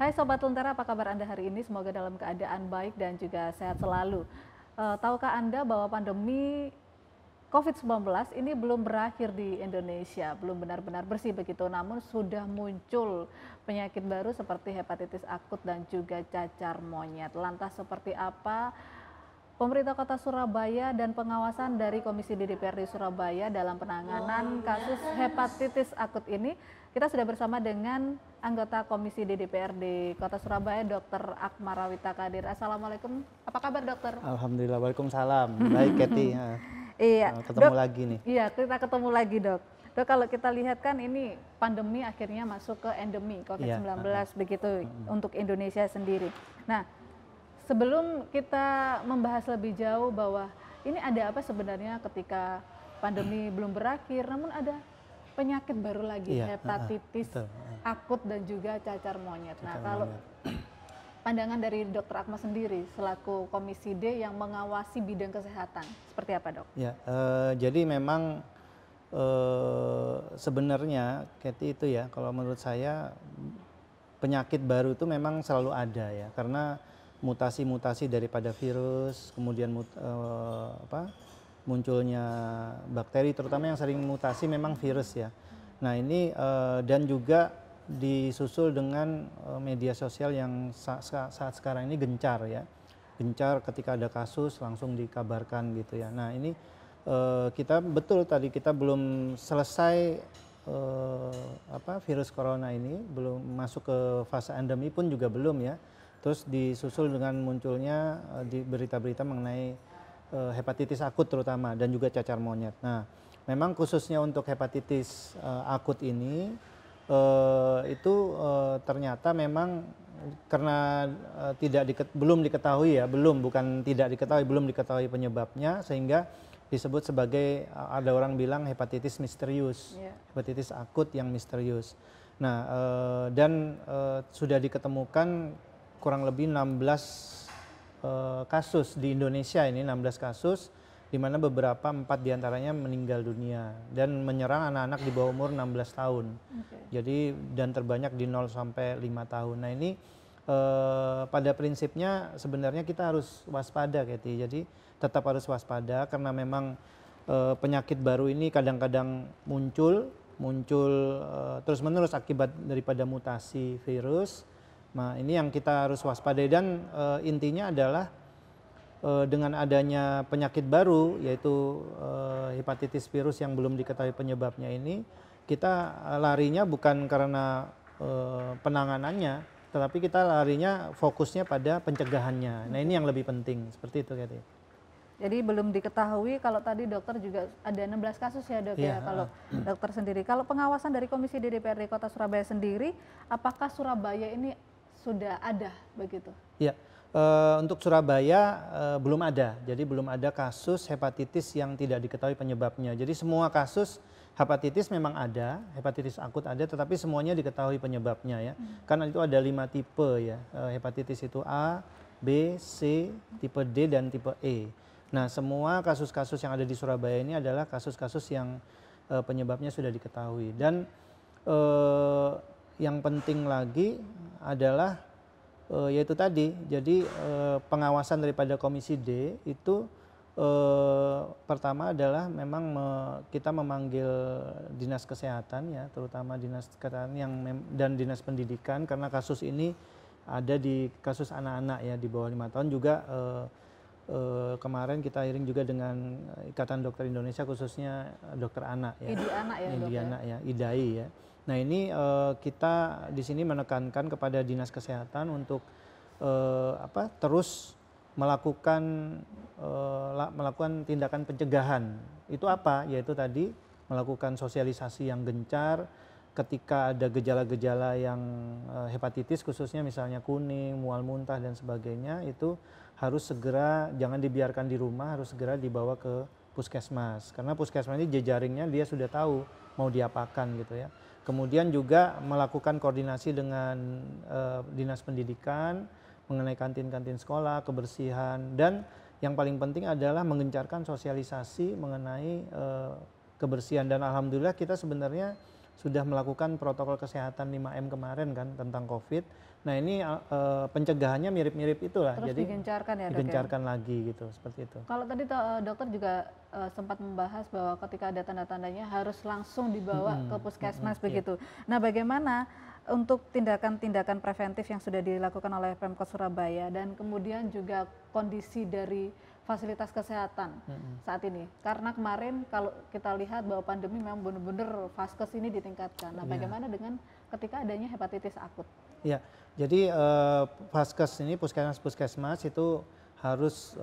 Hai Sobat Lentera, apa kabar Anda hari ini? Semoga dalam keadaan baik dan juga sehat selalu. Tahukah Anda bahwa pandemi COVID-19 ini belum berakhir di Indonesia, belum benar-benar bersih begitu, namun sudah muncul penyakit baru seperti hepatitis akut dan juga cacar monyet. Lantas seperti apa pemerintah Kota Surabaya dan pengawasan dari Komisi D DPRD Surabaya dalam penanganan kasus hepatitis akut ini? Kita sudah bersama dengan anggota Komisi D DPRD Kota Surabaya, Dr. Akmarawita Kadir. Assalamualaikum, apa kabar dokter? Alhamdulillah, waalaikumsalam. Baik, Kathy. Iya, Ketemu Dok, lagi nih. iya kita ketemu lagi dok. Dok, kalau kita lihat kan ini pandemi akhirnya masuk ke endemi COVID-19 begitu untuk Indonesia sendiri. Nah, sebelum kita membahas lebih jauh bahwa ini ada apa sebenarnya ketika pandemi belum berakhir, namun ada penyakit baru lagi, hepatitis akut dan juga cacar monyet. Nah, kalau pandangan dari Dr. Akma sendiri selaku Komisi D yang mengawasi bidang kesehatan, seperti apa dok? Ya, jadi memang sebenarnya Kathy itu ya, kalau menurut saya penyakit baru itu memang selalu ada ya, karena mutasi-mutasi daripada virus, kemudian munculnya bakteri, terutama yang sering mutasi memang virus ya. Nah ini dan juga disusul dengan media sosial yang saat sekarang ini gencar ya, gencar ketika ada kasus langsung dikabarkan gitu ya. Nah ini kita betul tadi kita belum selesai virus corona ini, belum masuk ke fase endemi pun juga belum ya. Terus disusul dengan munculnya di berita-berita mengenai hepatitis akut terutama dan juga cacar monyet. Nah, memang khususnya untuk hepatitis akut ini ternyata memang karena belum diketahui ya, belum diketahui penyebabnya sehingga disebut sebagai ada orang bilang hepatitis misterius, hepatitis akut yang misterius. Nah, sudah diketemukan kurang lebih 16 kasus di Indonesia ini, 16 kasus di mana beberapa 4 diantaranya meninggal dunia dan menyerang anak-anak di bawah umur 16 tahun. Jadi dan terbanyak di 0 sampai 5 tahun. Nah ini pada prinsipnya sebenarnya kita harus waspada Kathy. Jadi tetap harus waspada karena memang penyakit baru ini kadang-kadang muncul terus-menerus akibat daripada mutasi virus. Nah ini yang kita harus waspadai dan intinya adalah dengan adanya penyakit baru yaitu hepatitis virus yang belum diketahui penyebabnya ini, kita larinya bukan karena penanganannya, tetapi kita larinya fokusnya pada pencegahannya. Nah ini yang lebih penting, seperti itu Kathy. Jadi belum diketahui, kalau tadi dokter juga ada 16 kasus ya dok ya, kalau dokter sendiri. Kalau pengawasan dari Komisi D DPRD Kota Surabaya sendiri, apakah Surabaya ini sudah ada begitu? Ya, untuk Surabaya belum ada. Jadi belum ada kasus hepatitis yang tidak diketahui penyebabnya. Jadi semua kasus hepatitis memang ada, hepatitis akut ada, tetapi semuanya diketahui penyebabnya ya. Karena itu ada 5 tipe ya, hepatitis itu A, B, C, tipe D dan tipe E. Nah semua kasus-kasus yang ada di Surabaya ini adalah kasus-kasus yang penyebabnya sudah diketahui. Dan yang penting lagi adalah yaitu tadi, jadi pengawasan daripada Komisi D itu pertama adalah memang kita memanggil dinas kesehatan ya, terutama dinas kesehatan dan dinas pendidikan karena kasus ini ada di kasus anak-anak ya di bawah 5 tahun juga. Kemarin kita iring juga dengan Ikatan Dokter Indonesia khususnya dokter anak ya, IDAI ya. Nah ini kita di sini menekankan kepada dinas kesehatan untuk terus melakukan tindakan pencegahan. Itu apa? Yaitu tadi melakukan sosialisasi yang gencar ketika ada gejala-gejala yang hepatitis khususnya misalnya kuning, mual muntah dan sebagainya, itu harus segera jangan dibiarkan di rumah, harus segera dibawa ke puskesmas. Karena puskesmas ini jejaringnya dia sudah tahu mau diapakan gitu ya. Kemudian juga melakukan koordinasi dengan dinas pendidikan mengenai kantin-kantin sekolah, kebersihan, dan yang paling penting adalah mengencarkan sosialisasi mengenai kebersihan. Dan alhamdulillah kita sebenarnya sudah melakukan protokol kesehatan 5M kemarin kan tentang COVID. Nah ini pencegahannya mirip-mirip itulah. Terus jadi digencarkan ya, Dok, digencarkan lagi gitu, seperti itu. Kalau tadi dokter juga sempat membahas bahwa ketika ada tanda-tandanya harus langsung dibawa ke puskesmas begitu. Nah, bagaimana untuk tindakan-tindakan preventif yang sudah dilakukan oleh Pemkot Surabaya dan kemudian juga kondisi dari fasilitas kesehatan saat ini? Karena kemarin kalau kita lihat bahwa pandemi memang benar-benar vaskes ini ditingkatkan. Nah, bagaimana dengan ketika adanya hepatitis akut? Ya, jadi vaskes ini puskesmas itu harus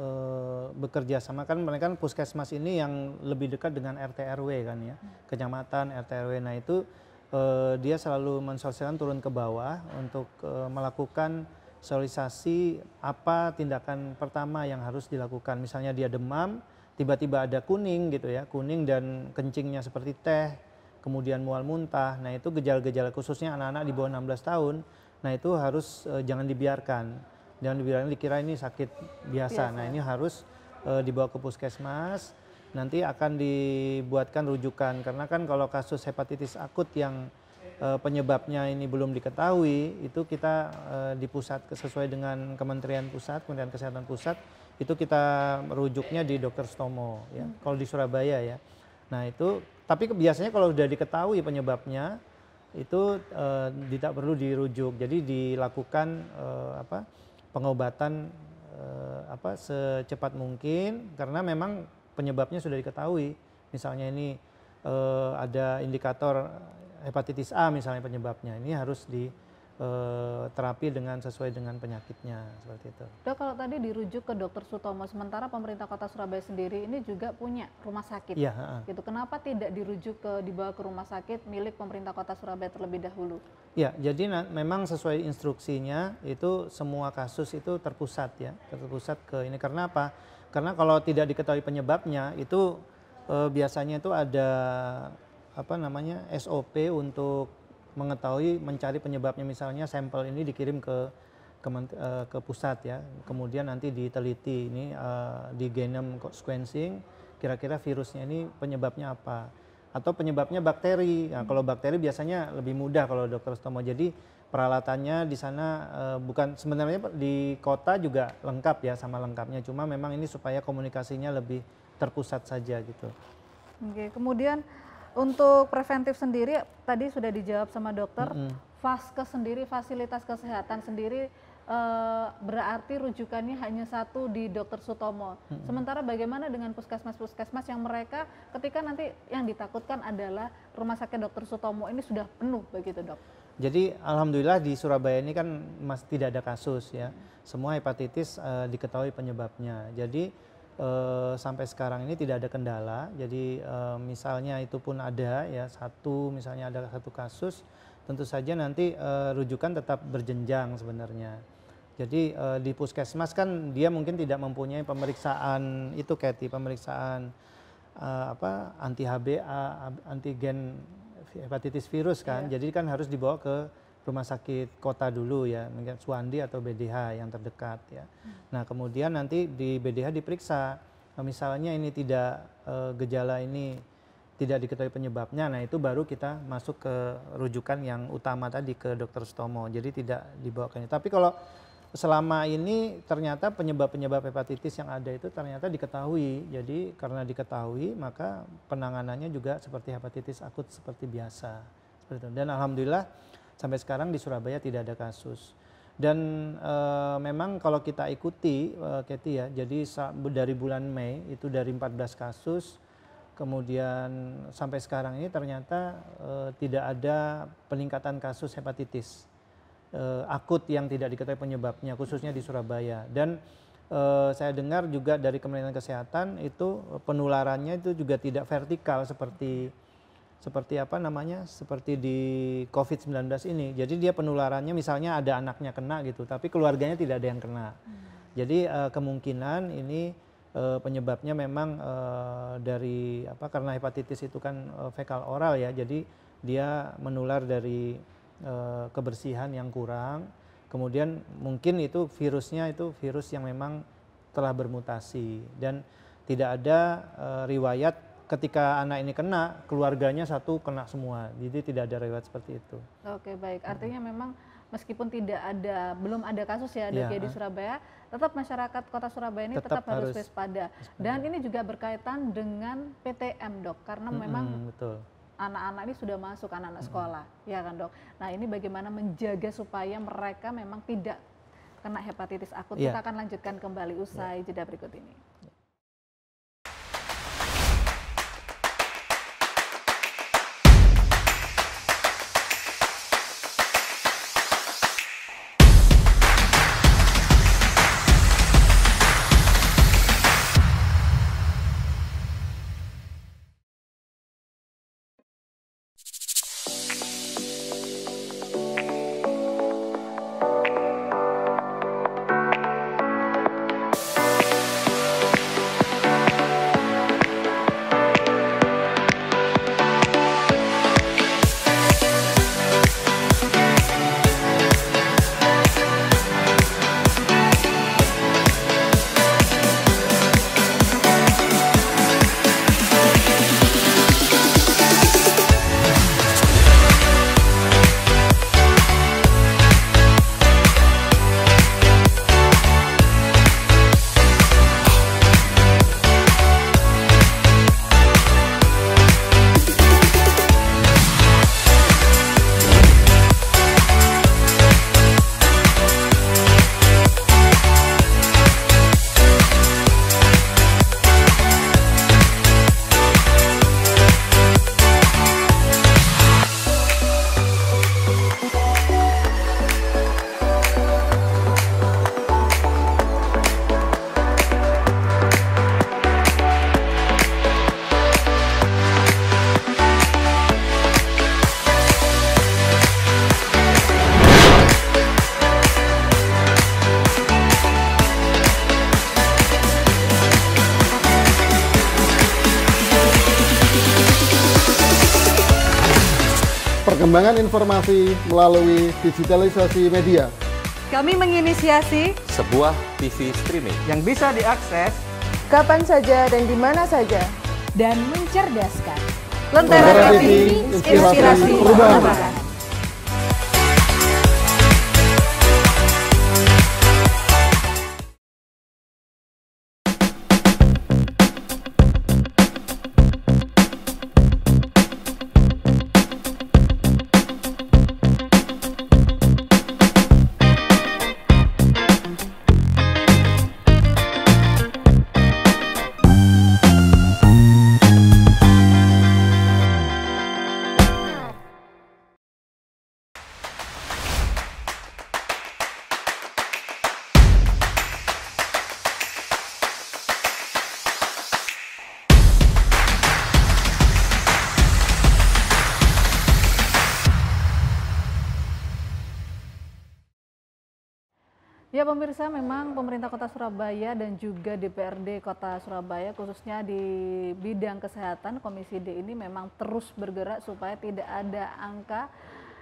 bekerja sama, kan mereka kan puskesmas ini yang lebih dekat dengan RT RW kan ya, kecamatan RT RW. Nah itu dia selalu mensosialisasikan turun ke bawah untuk melakukan sosialisasi apa tindakan pertama yang harus dilakukan. Misalnya dia demam, tiba-tiba ada kuning gitu ya, kuning dan kencingnya seperti teh, kemudian mual muntah. Nah itu gejala-gejala khususnya anak-anak di bawah 16 tahun. Nah itu harus jangan dibiarkan dikira ini sakit biasa. Nah ini harus dibawa ke puskesmas, nanti akan dibuatkan rujukan, karena kan kalau kasus hepatitis akut yang penyebabnya ini belum diketahui, itu kita di pusat sesuai dengan Kementerian Kesehatan Pusat, itu kita merujuknya di Dr. Sutomo ya, kalau di Surabaya ya. Nah itu, tapi biasanya kalau sudah diketahui penyebabnya, itu tidak perlu dirujuk, jadi dilakukan pengobatan secepat mungkin, karena memang penyebabnya sudah diketahui. Misalnya ini ada indikator hepatitis A misalnya penyebabnya, ini harus diterapi sesuai dengan penyakitnya, seperti itu. Dok, kalau tadi dirujuk ke Dr. Sutomo, sementara pemerintah Kota Surabaya sendiri ini juga punya rumah sakit. Ya, gitu. Kenapa tidak dibawa ke rumah sakit milik pemerintah Kota Surabaya terlebih dahulu? Ya, jadi memang sesuai instruksinya itu semua kasus itu terpusat ke ini. Karena apa? Karena kalau tidak diketahui penyebabnya itu biasanya itu ada SOP untuk mencari penyebabnya. Misalnya sampel ini dikirim ke pusat ya, kemudian nanti diteliti ini di genome sequencing, kira-kira virusnya ini penyebabnya apa, atau penyebabnya bakteri. Nah, kalau bakteri biasanya lebih mudah kalau Dr. Sutomo. Jadi peralatannya di sana bukan, sebenarnya di kota juga lengkap ya, sama lengkapnya, cuma memang ini supaya komunikasinya lebih terpusat saja gitu. Oke, kemudian untuk preventif sendiri tadi sudah dijawab sama dokter. Vaskes sendiri, fasilitas kesehatan sendiri berarti rujukannya hanya satu di Dr. Sutomo. Sementara bagaimana dengan puskesmas-puskesmas yang mereka ketika nanti yang ditakutkan adalah rumah sakit Dr. Sutomo ini sudah penuh begitu, Dok? Jadi alhamdulillah di Surabaya ini kan masih tidak ada kasus ya. Semua hepatitis diketahui penyebabnya. Jadi sampai sekarang ini tidak ada kendala. Jadi misalnya itu pun ada ya misalnya ada satu kasus, tentu saja nanti rujukan tetap berjenjang sebenarnya. Jadi di puskesmas kan dia mungkin tidak mempunyai pemeriksaan itu, pemeriksaan anti HBA, antigen hepatitis virus kan. Jadi kan harus dibawa ke rumah sakit kota dulu ya, mungkin Suwandi atau BDH yang terdekat ya. Nah kemudian nanti di BDH diperiksa, misalnya ini tidak gejala ini tidak diketahui penyebabnya, nah itu baru kita masuk ke rujukan yang utama tadi ke Dr. Sutomo. Jadi tidak dibawa ke ini. Tapi kalau selama ini ternyata penyebab-penyebab hepatitis yang ada itu ternyata diketahui. Jadi karena diketahui maka penanganannya juga seperti hepatitis akut seperti biasa. Seperti itu. Dan alhamdulillah sampai sekarang di Surabaya tidak ada kasus. Dan memang kalau kita ikuti Katy ya, jadi dari bulan Mei itu dari 14 kasus, kemudian sampai sekarang ini ternyata tidak ada peningkatan kasus hepatitis akut yang tidak diketahui penyebabnya, khususnya di Surabaya. Dan saya dengar juga dari Kementerian Kesehatan itu penularannya itu juga tidak vertikal seperti di COVID-19 ini. Jadi dia penularannya misalnya ada anaknya kena gitu, tapi keluarganya tidak ada yang kena. Jadi kemungkinan ini penyebabnya memang karena hepatitis itu kan fekal oral ya, jadi dia menular dari kebersihan yang kurang. Kemudian mungkin itu virusnya itu virus yang memang telah bermutasi dan tidak ada riwayat ketika anak ini kena, keluarganya satu kena semua. Jadi tidak ada riwayat seperti itu. Oke, baik. Artinya memang meskipun belum ada kasus ya dok ya di Surabaya, tetap masyarakat Kota Surabaya ini tetap harus waspada. Dan ini juga berkaitan dengan PTM dok, karena memang betul. Anak-anak ini sudah masuk, anak-anak sekolah, ya kan dok. Nah ini bagaimana menjaga supaya mereka memang tidak kena hepatitis akut. Kita akan lanjutkan kembali usai jeda berikut ini. Perkembangan informasi melalui digitalisasi media. Kami menginisiasi sebuah TV streaming yang bisa diakses kapan saja dan di mana saja dan mencerdaskan. Lentera TV, inspirasi perubahan. Ya pemirsa, memang pemerintah Kota Surabaya dan juga DPRD Kota Surabaya khususnya di bidang kesehatan Komisi D ini memang terus bergerak supaya tidak ada angka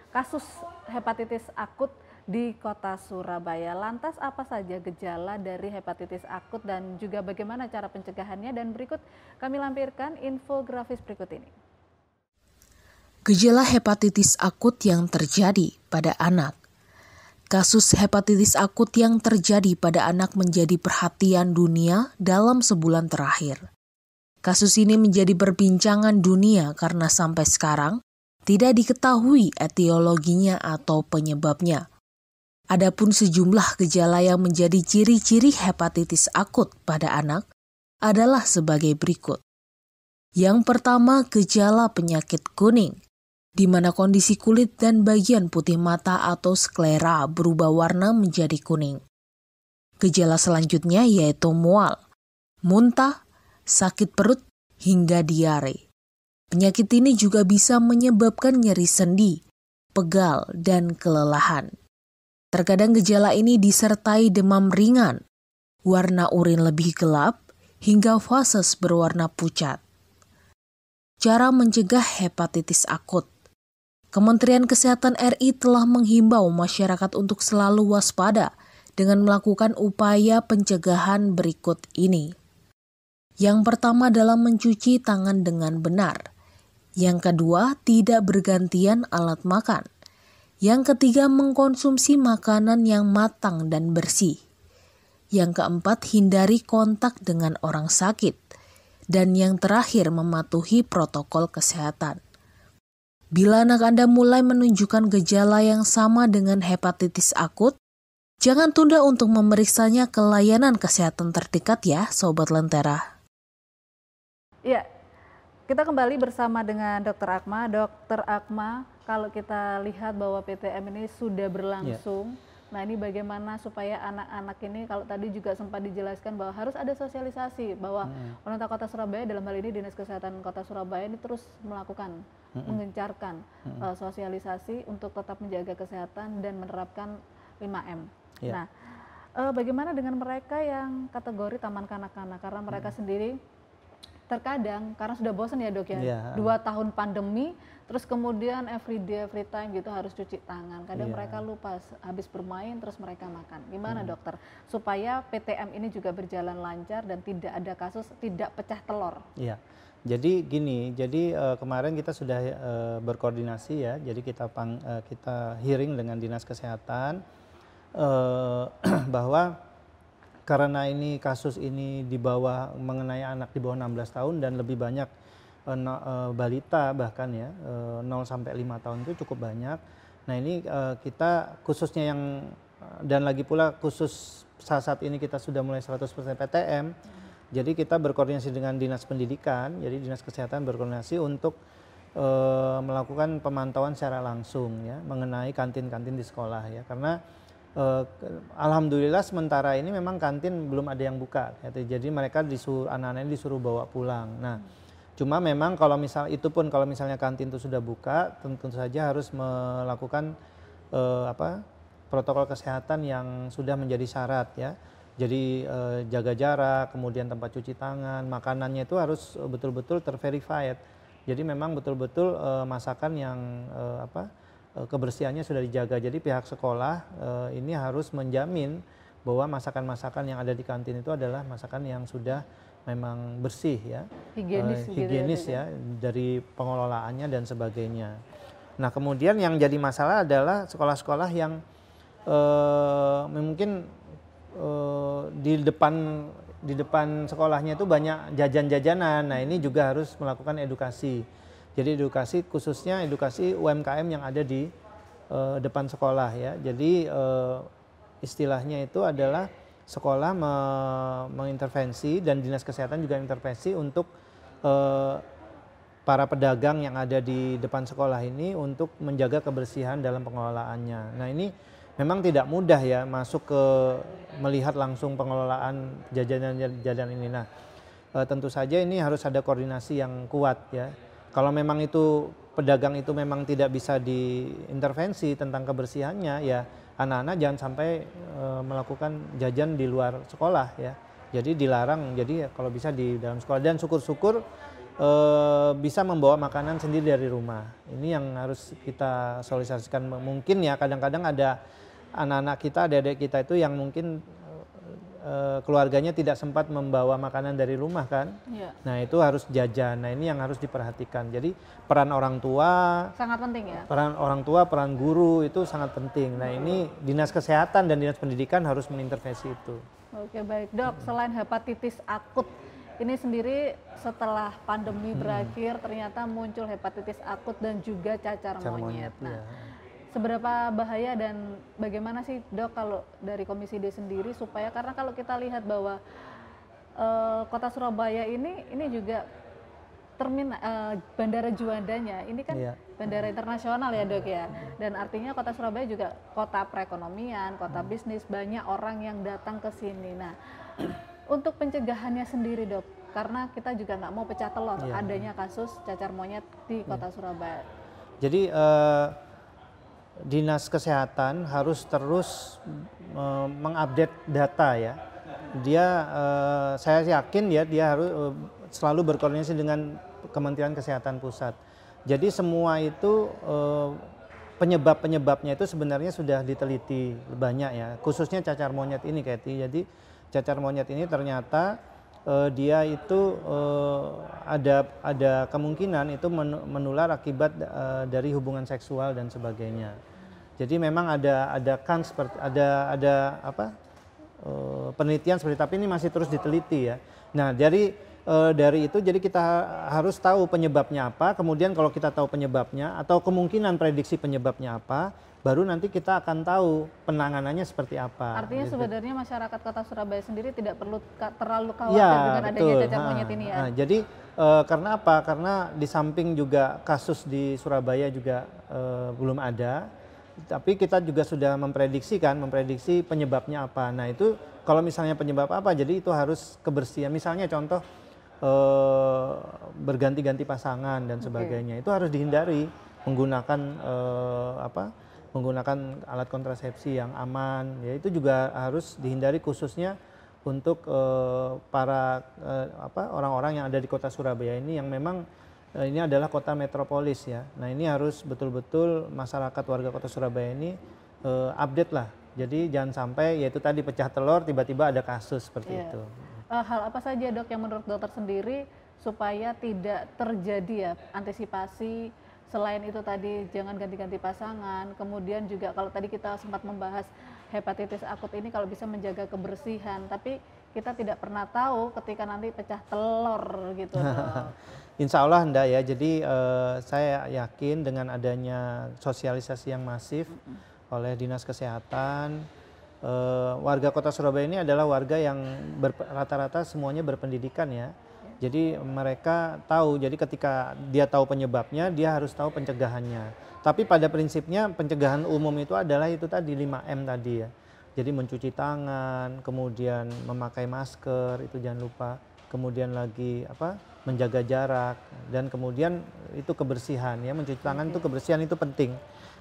kasus hepatitis akut di Kota Surabaya. Lantas apa saja gejala dari hepatitis akut dan juga bagaimana cara pencegahannya, dan berikut kami lampirkan infografis berikut ini. Gejala hepatitis akut yang terjadi pada anak. Kasus hepatitis akut yang terjadi pada anak menjadi perhatian dunia dalam sebulan terakhir. Kasus ini menjadi perbincangan dunia karena sampai sekarang tidak diketahui etiologinya atau penyebabnya. Adapun sejumlah gejala yang menjadi ciri-ciri hepatitis akut pada anak adalah sebagai berikut. Yang pertama, gejala penyakit kuning, di mana kondisi kulit dan bagian putih mata atau sklera berubah warna menjadi kuning. Gejala selanjutnya yaitu mual, muntah, sakit perut, hingga diare. Penyakit ini juga bisa menyebabkan nyeri sendi, pegal, dan kelelahan. Terkadang gejala ini disertai demam ringan, warna urin lebih gelap, hingga fases berwarna pucat. Cara mencegah hepatitis akut. Kementerian Kesehatan RI telah menghimbau masyarakat untuk selalu waspada dengan melakukan upaya pencegahan berikut ini. Yang pertama adalah mencuci tangan dengan benar. Yang kedua, tidak bergantian alat makan. Yang ketiga, mengkonsumsi makanan yang matang dan bersih. Yang keempat, hindari kontak dengan orang sakit. Dan yang terakhir, mematuhi protokol kesehatan. Bila anak Anda mulai menunjukkan gejala yang sama dengan hepatitis akut, jangan tunda untuk memeriksanya ke layanan kesehatan terdekat ya, Sobat Lentera. Ya, kita kembali bersama dengan Dr. Akma. Dr. Akma, kalau kita lihat bahwa PTM ini sudah berlangsung, nah ini bagaimana supaya anak-anak ini, kalau tadi juga sempat dijelaskan bahwa harus ada sosialisasi, bahwa pemerintah Kota Surabaya, dalam hal ini Dinas Kesehatan Kota Surabaya ini terus melakukan, menggencarkan sosialisasi untuk tetap menjaga kesehatan dan menerapkan 5M. Nah, bagaimana dengan mereka yang kategori taman kanak-kanak, karena mereka sendiri terkadang karena sudah bosan ya dok ya, 2 tahun pandemi, terus kemudian every day, every time gitu harus cuci tangan. Kadang mereka lupa habis bermain terus mereka makan. Gimana dokter supaya PTM ini juga berjalan lancar dan tidak ada kasus tidak pecah telur? Iya. Jadi gini, kemarin kita sudah berkoordinasi ya. Jadi kita hearing dengan Dinas Kesehatan bahwa karena ini kasus ini di bawah, mengenai anak di bawah 16 tahun dan lebih banyak balita bahkan ya, 0 sampai 5 tahun itu cukup banyak. Nah ini kita khususnya yang, dan lagi pula khusus saat ini kita sudah mulai 100% PTM, jadi kita berkoordinasi dengan Dinas Pendidikan, jadi Dinas Kesehatan berkoordinasi untuk melakukan pemantauan secara langsung ya, mengenai kantin-kantin di sekolah ya, karena alhamdulillah sementara ini memang kantin belum ada yang buka, jadi mereka anak-anaknya disuruh bawa pulang. Nah, cuma memang kalau misalnya kantin itu sudah buka, tentu saja harus melakukan protokol kesehatan yang sudah menjadi syarat ya. Jadi jaga jarak, kemudian tempat cuci tangan, makanannya itu harus betul-betul terverified. Jadi memang betul-betul masakan yang kebersihannya sudah dijaga. Jadi pihak sekolah ini harus menjamin bahwa masakan-masakan yang ada di kantin itu adalah masakan yang sudah memang bersih ya, higienis ya, dari pengelolaannya dan sebagainya. Nah kemudian yang jadi masalah adalah sekolah-sekolah yang mungkin di depan sekolahnya itu banyak jajan-jajanan. Nah ini juga harus melakukan edukasi. Jadi edukasi, khususnya edukasi UMKM yang ada di depan sekolah ya. Jadi istilahnya itu adalah sekolah mengintervensi dan Dinas Kesehatan juga intervensi untuk para pedagang yang ada di depan sekolah ini untuk menjaga kebersihan dalam pengelolaannya. Nah ini memang tidak mudah ya masuk ke melihat langsung pengelolaan jajanan ini. Nah tentu saja ini harus ada koordinasi yang kuat ya. Kalau memang itu pedagang itu memang tidak bisa diintervensi tentang kebersihannya, ya anak-anak jangan sampai melakukan jajan di luar sekolah ya. Jadi dilarang, jadi kalau bisa di dalam sekolah, dan syukur-syukur bisa membawa makanan sendiri dari rumah. Ini yang harus kita sosialisasikan. Mungkin ya kadang-kadang ada anak-anak kita, adik-adik kita itu yang mungkin keluarganya tidak sempat membawa makanan dari rumah kan. Ya. Nah itu harus jajan. Nah ini yang harus diperhatikan. Jadi peran orang tua sangat penting ya. Peran orang tua, peran guru itu sangat penting. Nah ini Dinas Kesehatan dan Dinas Pendidikan harus mengintervensi itu. Oke baik dok, selain hepatitis akut ini sendiri setelah pandemi berakhir ternyata muncul hepatitis akut dan juga cacar monyet. Nah, seberapa bahaya dan bagaimana sih dok kalau dari Komisi D sendiri supaya, karena kalau kita lihat bahwa Kota Surabaya ini juga Bandara Juandanya ini kan bandara internasional ya dok ya, dan artinya Kota Surabaya juga kota perekonomian, kota bisnis, banyak orang yang datang ke sini. Nah untuk pencegahannya sendiri dok, karena kita juga nggak mau pecah telur adanya kasus cacar monyet di Kota Surabaya. Jadi Dinas Kesehatan harus terus mengupdate data ya. Saya yakin ya dia harus selalu berkoordinasi dengan Kementerian Kesehatan Pusat. Jadi semua itu penyebabnya itu sebenarnya sudah diteliti banyak ya. Khususnya cacar monyet ini Kathy. Jadi cacar monyet ini ternyata dia itu ada kemungkinan itu menular akibat dari hubungan seksual dan sebagainya. Jadi memang ada penelitian seperti, tapi ini masih terus diteliti ya. Nah dari itu jadi kita harus tahu penyebabnya apa, kemudian kalau kita tahu penyebabnya atau kemungkinan prediksi penyebabnya apa, baru nanti kita akan tahu penanganannya seperti apa. Artinya gitu. sebenarnya masyarakat Kota Surabaya sendiri tidak perlu terlalu khawatir dengan adanya cacar monyet ini ya. Jadi karena apa? Karena di samping juga kasus di Surabaya juga belum ada, tapi kita juga sudah memprediksi penyebabnya apa. Nah itu kalau misalnya penyebab apa, jadi itu harus kebersihan. Misalnya contoh berganti-ganti pasangan dan sebagainya, itu harus dihindari menggunakan menggunakan alat kontrasepsi yang aman, ya itu juga harus dihindari khususnya untuk para orang-orang yang ada di Kota Surabaya ini yang memang ini adalah kota metropolis ya. Nah ini harus betul-betul masyarakat warga Kota Surabaya ini update lah. Jadi jangan sampai yaitu tadi pecah telur tiba-tiba ada kasus seperti itu. Hal apa saja Dok yang menurut dokter sendiri supaya tidak terjadi ya antisipasi? Selain itu tadi jangan ganti-ganti pasangan, kemudian juga kalau tadi kita sempat membahas hepatitis akut ini kalau bisa menjaga kebersihan, tapi kita tidak pernah tahu ketika nanti pecah telur gitu. Insya Allah enggak ya, jadi saya yakin dengan adanya sosialisasi yang masif oleh Dinas Kesehatan, warga Kota Surabaya ini adalah warga yang rata-rata semuanya berpendidikan ya. Jadi mereka tahu, jadi ketika dia tahu penyebabnya, dia harus tahu pencegahannya. Tapi pada prinsipnya pencegahan umum itu adalah itu tadi 5M tadi ya. Jadi mencuci tangan, kemudian memakai masker, itu jangan lupa. Kemudian lagi menjaga jarak, dan kemudian itu kebersihan ya, mencuci tangan itu kebersihan itu penting.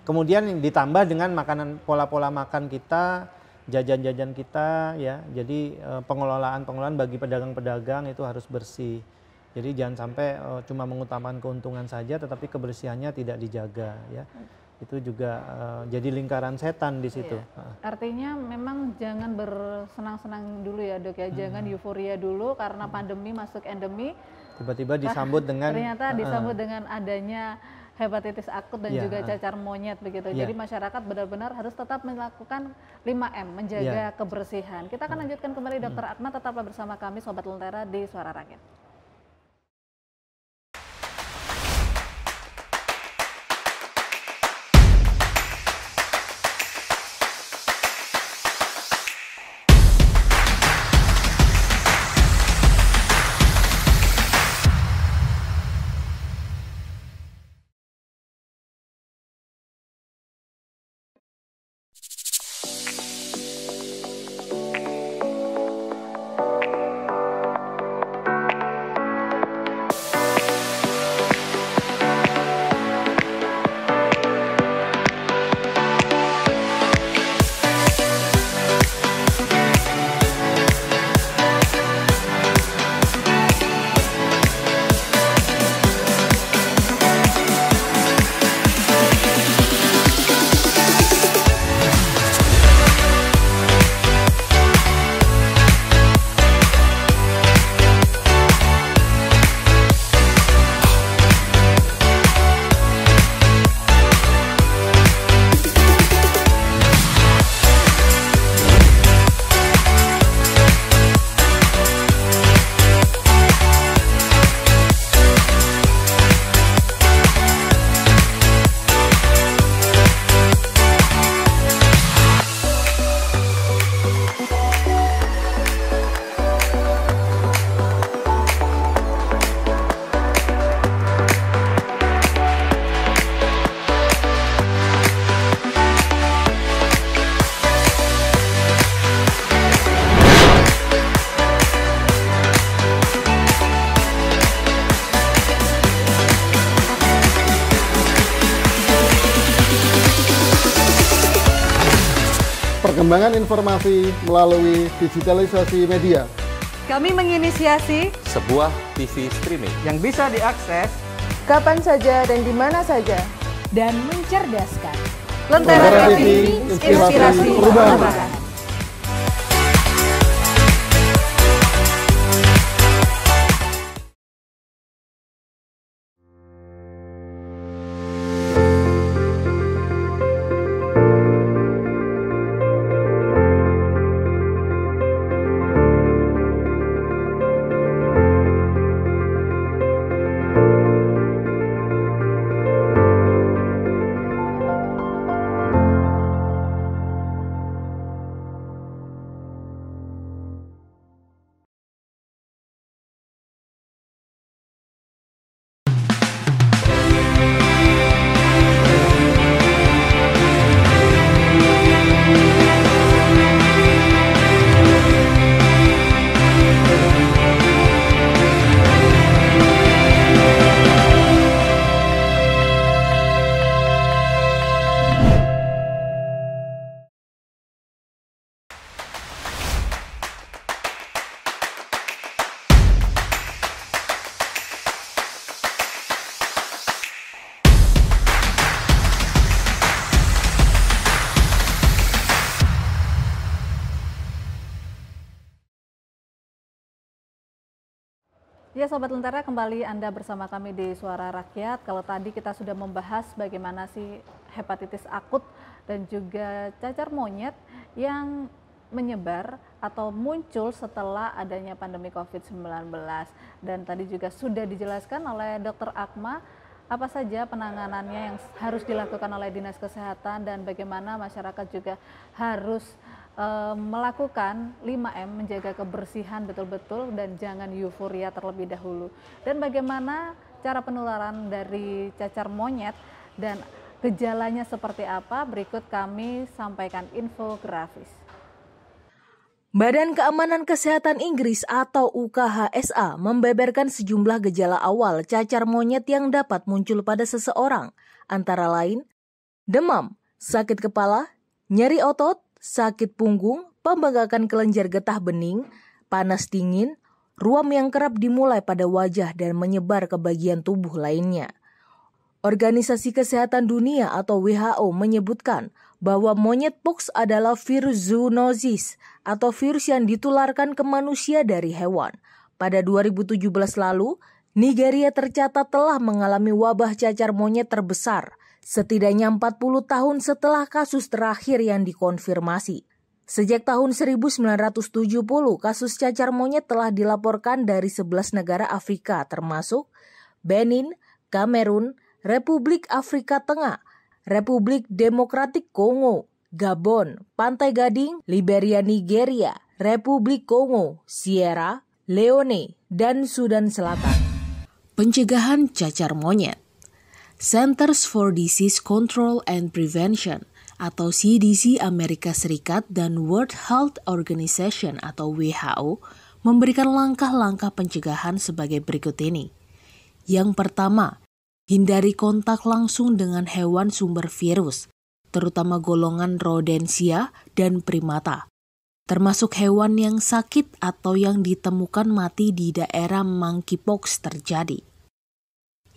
Kemudian ditambah dengan makanan, pola-pola makan kita, jajan-jajan kita ya, jadi pengelolaan bagi pedagang-pedagang itu harus bersih. Jadi jangan sampai cuma mengutamakan keuntungan saja tetapi kebersihannya tidak dijaga ya. Itu juga jadi lingkaran setan di situ. Artinya memang jangan bersenang-senang dulu ya Dok ya, jangan euforia dulu karena pandemi masuk endemi. Tiba-tiba disambut dengan ternyata disambut dengan adanya hepatitis akut dan juga cacar monyet begitu. Jadi masyarakat benar-benar harus tetap melakukan 5M, menjaga kebersihan. Kita akan lanjutkan kembali Dr. Akmal, tetaplah bersama kami Sobat Lentera di Suara Rakyat. Perkembangan informasi melalui digitalisasi media. Kami menginisiasi Sebuah TV streaming yang bisa diakses kapan saja dan di mana saja. Dan mencerdaskan. Lentera TV, inspirasi perubahan. Ya Sobat Lentera, kembali Anda bersama kami di Suara Rakyat. Kalau tadi kita sudah membahas bagaimana sih hepatitis akut dan juga cacar monyet yang menyebar atau muncul setelah adanya pandemi COVID-19. Dan tadi juga sudah dijelaskan oleh Dr. Akma apa saja penanganannya yang harus dilakukan oleh Dinas Kesehatan dan bagaimana masyarakat juga harus melakukan 5M, menjaga kebersihan betul-betul dan jangan euforia terlebih dahulu. Dan bagaimana cara penularan dari cacar monyet dan gejalanya seperti apa, berikut kami sampaikan infografis. Badan Keamanan Kesehatan Inggris atau UKHSA membeberkan sejumlah gejala awal cacar monyet yang dapat muncul pada seseorang, antara lain demam, sakit kepala, nyeri otot, sakit punggung, pembengkakan kelenjar getah bening, panas dingin, ruam yang kerap dimulai pada wajah dan menyebar ke bagian tubuh lainnya. Organisasi Kesehatan Dunia atau WHO menyebutkan bahwa monyetpox adalah virus zoonosis atau virus yang ditularkan ke manusia dari hewan. Pada 2017 lalu, Nigeria tercatat telah mengalami wabah cacar monyet terbesar, setidaknya 40 tahun setelah kasus terakhir yang dikonfirmasi. Sejak tahun 1970, kasus cacar monyet telah dilaporkan dari 11 negara Afrika termasuk Benin, Kamerun, Republik Afrika Tengah, Republik Demokratik Kongo, Gabon, Pantai Gading, Liberia Nigeria, Republik Kongo, Sierra Leone, dan Sudan Selatan. Pencegahan cacar monyet. Centers for Disease Control and Prevention atau CDC Amerika Serikat dan World Health Organization atau WHO memberikan langkah-langkah pencegahan sebagai berikut ini. Yang pertama, hindari kontak langsung dengan hewan sumber virus, terutama golongan rodensia dan primata, termasuk hewan yang sakit atau yang ditemukan mati di daerah monkeypox terjadi.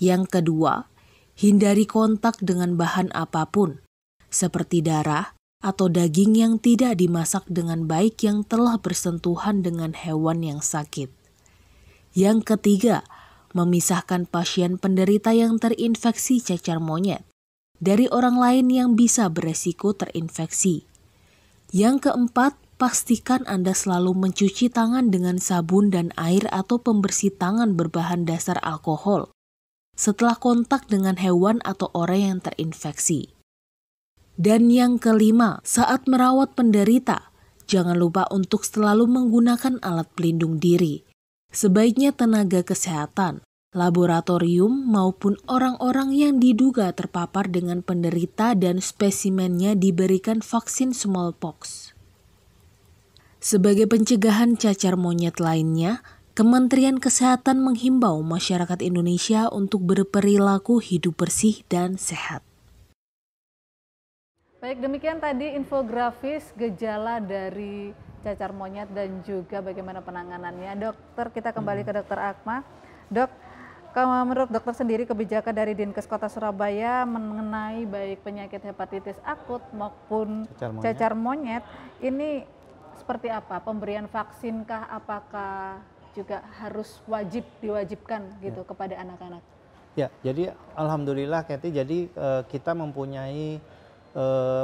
Yang kedua, hindari kontak dengan bahan apapun, seperti darah atau daging yang tidak dimasak dengan baik yang telah bersentuhan dengan hewan yang sakit. Yang ketiga, memisahkan pasien penderita yang terinfeksi cacar monyet dari orang lain yang bisa beresiko terinfeksi. Yang keempat, pastikan Anda selalu mencuci tangan dengan sabun dan air atau pembersih tangan berbahan dasar alkohol setelah kontak dengan hewan atau orang yang terinfeksi. Dan yang kelima, saat merawat penderita, jangan lupa untuk selalu menggunakan alat pelindung diri. Sebaiknya tenaga kesehatan, laboratorium maupun orang-orang yang diduga terpapar dengan penderita dan spesimennya diberikan vaksin smallpox. Sebagai pencegahan cacar monyet lainnya, Kementerian Kesehatan menghimbau masyarakat Indonesia untuk berperilaku hidup bersih dan sehat. Baik, demikian tadi infografis gejala dari cacar monyet dan juga bagaimana penanganannya. Dokter, kita kembali ke Dokter Akma. Dok, menurut dokter sendiri kebijakan dari Dinkes Kota Surabaya mengenai baik penyakit hepatitis akut maupun cacar monyet ini seperti apa? Pemberian vaksinkah, apakah juga harus diwajibkan gitu kepada anak-anak? Ya, jadi alhamdulillah Kathy, jadi kita mempunyai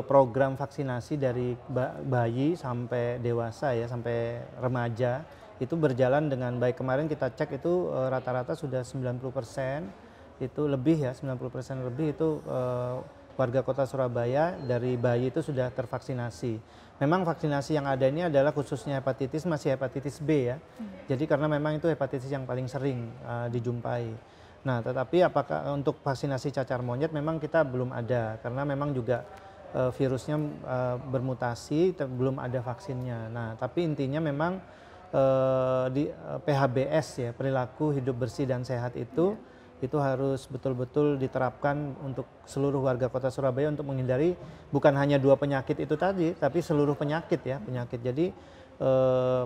program vaksinasi dari bayi sampai dewasa ya, sampai remaja itu berjalan dengan baik. Kemarin kita cek itu rata-rata sudah 90%, itu lebih ya, 90% lebih itu warga Kota Surabaya dari bayi itu sudah tervaksinasi. Memang vaksinasi yang ada ini adalah khususnya hepatitis, masih hepatitis B ya. Jadi karena memang itu hepatitis yang paling sering dijumpai. Nah, tetapi apakah untuk vaksinasi cacar monyet memang kita belum ada karena memang juga virusnya bermutasi, belum ada vaksinnya. Nah, tapi intinya memang di PHBS ya, perilaku hidup bersih dan sehat itu harus betul-betul diterapkan untuk seluruh warga Kota Surabaya untuk menghindari bukan hanya 2 penyakit itu tadi, tapi seluruh penyakit ya, penyakit. Jadi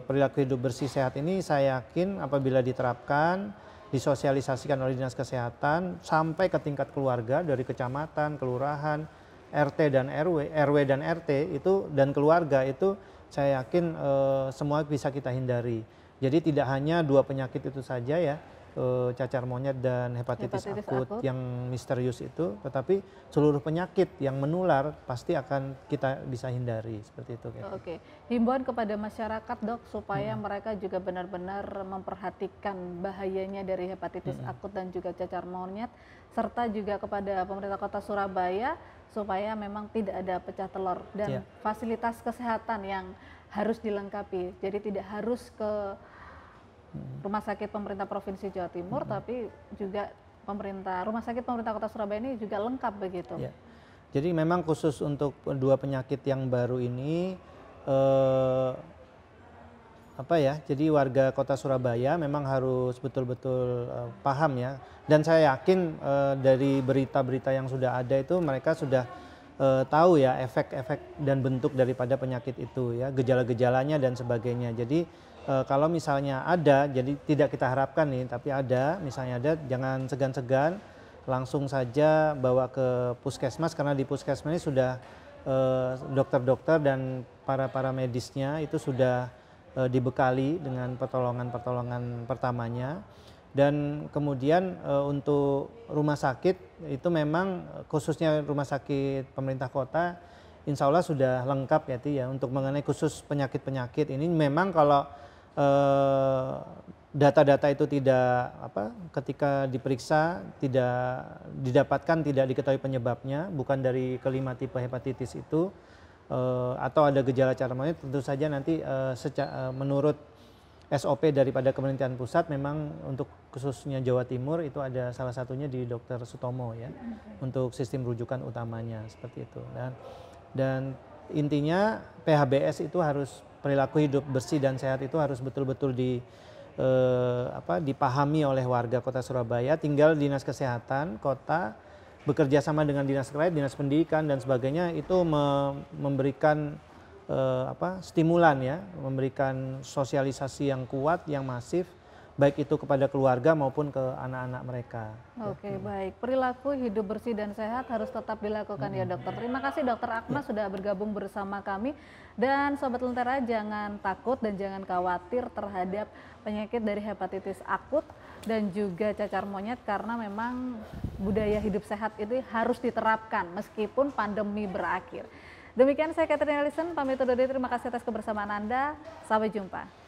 perilaku hidup bersih sehat ini saya yakin apabila diterapkan, disosialisasikan oleh Dinas Kesehatan sampai ke tingkat keluarga dari kecamatan, kelurahan, RT dan RW dan RT itu dan keluarga itu saya yakin semua bisa kita hindari. Jadi tidak hanya 2 penyakit itu saja ya, cacar monyet dan hepatitis akut akut. yang misterius itu, tetapi seluruh penyakit yang menular pasti akan kita bisa hindari seperti itu. Oke, himbauan kepada masyarakat dok supaya mereka juga benar-benar memperhatikan bahayanya dari hepatitis akut dan juga cacar monyet, serta juga kepada pemerintah Kota Surabaya supaya memang tidak ada pecah telur dan fasilitas kesehatan yang harus dilengkapi. Jadi tidak harus ke rumah sakit pemerintah Provinsi Jawa Timur, tapi juga rumah sakit pemerintah Kota Surabaya ini juga lengkap begitu. Ya. Jadi memang khusus untuk 2 penyakit yang baru ini, jadi warga Kota Surabaya memang harus betul-betul paham ya. Dan saya yakin dari berita-berita yang sudah ada itu mereka sudah tahu ya efek-efek dan bentuk daripada penyakit itu ya, gejala-gejalanya dan sebagainya. Jadi kalau misalnya ada, jadi tidak kita harapkan nih, tapi misalnya ada, jangan segan-segan, langsung saja bawa ke puskesmas, karena di puskesmas ini sudah dokter-dokter dan para medisnya itu sudah dibekali dengan pertolongan pertamanya. Dan kemudian untuk rumah sakit itu memang khususnya rumah sakit pemerintah kota, insya Allah sudah lengkap ya, untuk mengenai khusus penyakit-penyakit ini. Memang kalau data-data itu ketika diperiksa tidak didapatkan, tidak diketahui penyebabnya, bukan dari kelima tipe hepatitis itu, atau ada gejala cacar monyet, tentu saja nanti menurut SOP daripada Kementerian Pusat memang untuk khususnya Jawa Timur itu ada salah satunya di Dr. Sutomo ya, untuk sistem rujukan utamanya seperti itu. Dan intinya PHBS itu harus, perilaku hidup bersih dan sehat itu harus betul-betul dipahami oleh warga Kota Surabaya. Tinggal Dinas Kesehatan Kota bekerja sama dengan dinas terkait, dinas pendidikan dan sebagainya itu memberikan stimulan ya, memberikan sosialisasi yang kuat, yang masif, baik itu kepada keluarga maupun ke anak-anak mereka. Oke, baik. Perilaku hidup bersih dan sehat harus tetap dilakukan ya dokter. Terima kasih dokter Akmal sudah bergabung bersama kami. Dan Sobat Lentera, jangan takut dan jangan khawatir terhadap penyakit dari hepatitis akut dan juga cacar monyet, karena memang budaya hidup sehat itu harus diterapkan meskipun pandemi berakhir. Demikian saya Catherine Ellison, pamit undur diri. Terima kasih atas kebersamaan Anda. Sampai jumpa.